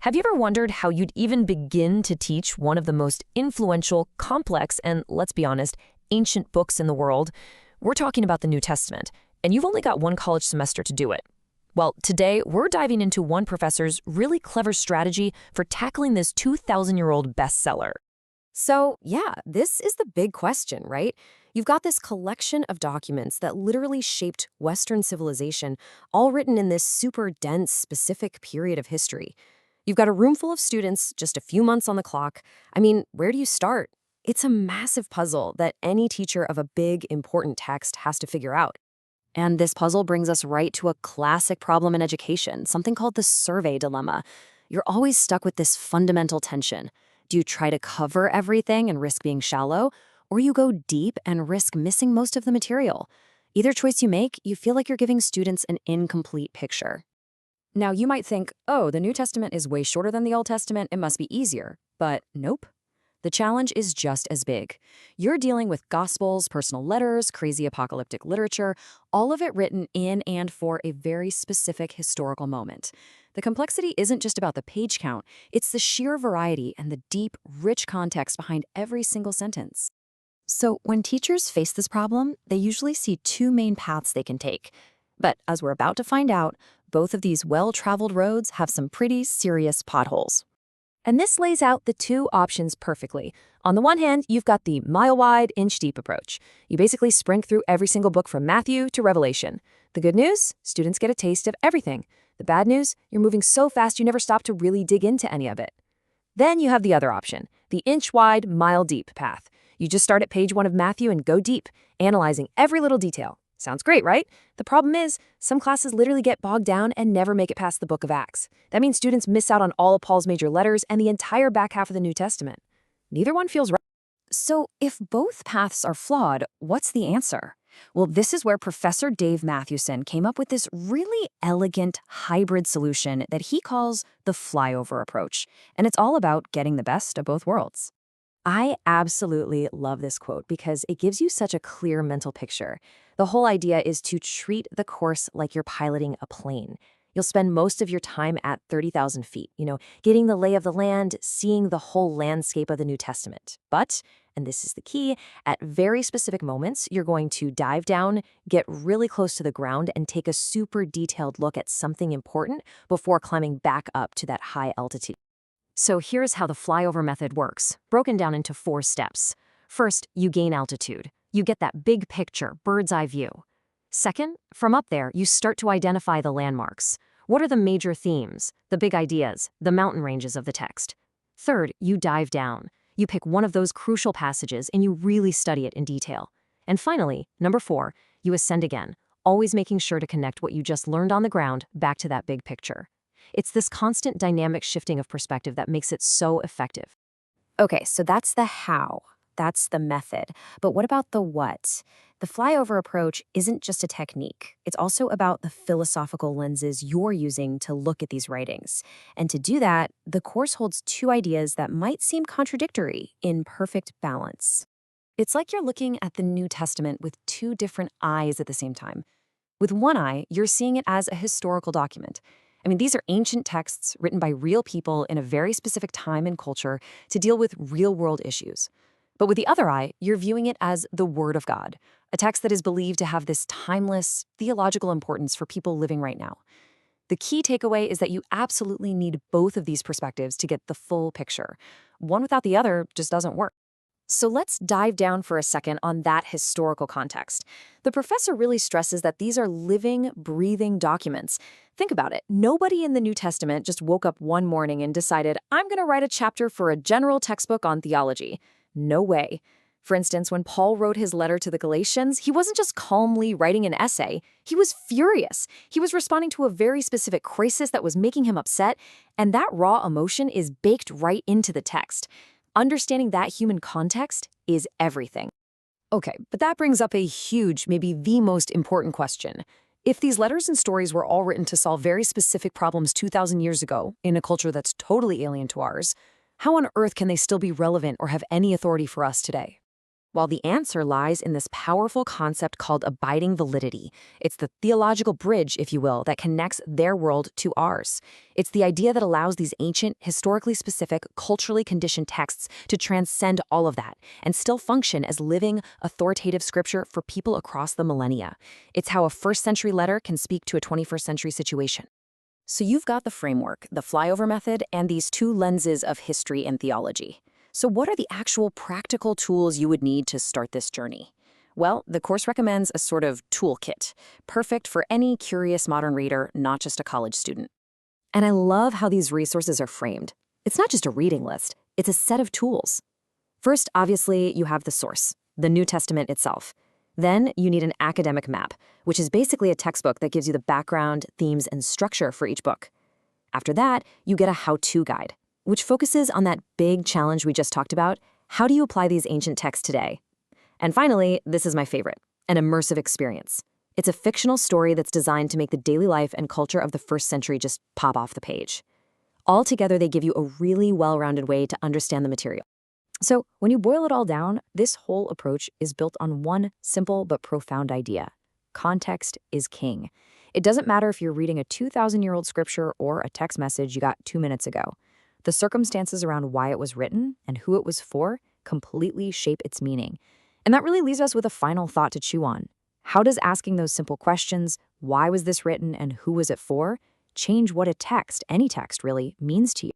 Have you ever wondered how you'd even begin to teach one of the most influential, complex, and, let's be honest, ancient books in the world? We're talking about the New Testament, and you've only got one college semester to do it. Well, today we're diving into one professor's really clever strategy for tackling this 2,000-year-old bestseller. So, yeah, this is the big question, right? You've got this collection of documents that literally shaped Western civilization, all written in this super dense, specific period of history. You've got a room full of students, just a few months on the clock. I mean, where do you start? It's a massive puzzle that any teacher of a big, important text has to figure out. And this puzzle brings us right to a classic problem in education, something called the survey dilemma. You're always stuck with this fundamental tension. Do you try to cover everything and risk being shallow, or you go deep and risk missing most of the material? Either choice you make, you feel like you're giving students an incomplete picture. Now, you might think, oh, the New Testament is way shorter than the Old Testament, it must be easier. But nope. The challenge is just as big. You're dealing with Gospels, personal letters, crazy apocalyptic literature, all of it written in and for a very specific historical moment. The complexity isn't just about the page count, it's the sheer variety and the deep, rich context behind every single sentence. So when teachers face this problem, they usually see two main paths they can take. But as we're about to find out, both of these well-traveled roads have some pretty serious potholes. And this lays out the two options perfectly. On the one hand, you've got the mile-wide, inch-deep approach. You basically sprint through every single book from Matthew to Revelation. The good news? Students get a taste of everything. The bad news? You're moving so fast you never stop to really dig into any of it. Then you have the other option, the inch-wide, mile-deep path. You just start at page 1 of Matthew and go deep, analyzing every little detail. Sounds great, right? The problem is, some classes literally get bogged down and never make it past the book of Acts. That means students miss out on all of Paul's major letters and the entire back half of the New Testament. Neither one feels right. So, if both paths are flawed, what's the answer? Well, this is where Professor Dave Mathewson came up with this really elegant hybrid solution that he calls the flyover approach. And it's all about getting the best of both worlds. I absolutely love this quote because it gives you such a clear mental picture. The whole idea is to treat the course like you're piloting a plane. You'll spend most of your time at 30,000 feet, getting the lay of the land, seeing the whole landscape of the New Testament. But, and this is the key, at very specific moments, you're going to dive down, get really close to the ground, and take a super detailed look at something important before climbing back up to that high altitude. So here's how the flyover method works, broken down into 4 steps. First, you gain altitude. You get that big picture, bird's eye view. Second, from up there, you start to identify the landmarks. What are the major themes, the big ideas, the mountain ranges of the text? Third, you dive down. You pick one of those crucial passages and you really study it in detail. And finally, number 4, you ascend again, always making sure to connect what you just learned on the ground back to that big picture. It's this constant dynamic shifting of perspective that makes it so effective. Okay, so that's the how. That's the method. But what about the what? The flyover approach isn't just a technique. It's also about the philosophical lenses you're using to look at these writings. And to do that, the course holds 2 ideas that might seem contradictory in perfect balance. It's like you're looking at the New Testament with 2 different eyes at the same time. With one eye, you're seeing it as a historical document. These are ancient texts written by real people in a very specific time and culture to deal with real-world issues. But with the other eye, you're viewing it as the Word of God, a text that is believed to have this timeless, theological importance for people living right now. The key takeaway is that you absolutely need both of these perspectives to get the full picture. One without the other just doesn't work. So let's dive down for a second on that historical context. The professor really stresses that these are living, breathing documents. Think about it. Nobody in the New Testament just woke up one morning and decided, I'm going to write a chapter for a general textbook on theology. No way. For instance, when Paul wrote his letter to the Galatians, he wasn't just calmly writing an essay. He was furious. He was responding to a very specific crisis that was making him upset, and that raw emotion is baked right into the text. Understanding that human context is everything. Okay, but that brings up a huge, maybe the most important question. If these letters and stories were all written to solve very specific problems 2,000 years ago in a culture that's totally alien to ours, how on earth can they still be relevant or have any authority for us today? While the answer lies in this powerful concept called abiding validity. It's the theological bridge, if you will, that connects their world to ours. It's the idea that allows these ancient, historically specific, culturally conditioned texts to transcend all of that and still function as living, authoritative scripture for people across the millennia. It's how a first-century letter can speak to a 21st-century situation. So you've got the framework, the flyover method, and these two lenses of history and theology. So what are the actual practical tools you would need to start this journey? Well, the course recommends a sort of toolkit, perfect for any curious modern reader, not just a college student. And I love how these resources are framed. It's not just a reading list, it's a set of tools. First, obviously, you have the source, the New Testament itself. Then you need an academic map, which is basically a textbook that gives you the background, themes, and structure for each book. After that, you get a how-to guide, which focuses on that big challenge we just talked about. How do you apply these ancient texts today? And finally, this is my favorite, an immersive experience. It's a fictional story that's designed to make the daily life and culture of the first century just pop off the page. Altogether, they give you a really well-rounded way to understand the material. So when you boil it all down, this whole approach is built on one simple but profound idea. Context is king. It doesn't matter if you're reading a 2,000-year-old scripture or a text message you got 2 minutes ago. The circumstances around why it was written and who it was for completely shape its meaning. And that really leaves us with a final thought to chew on. How does asking those simple questions, why was this written and who was it for, change what a text, any text really, means to you?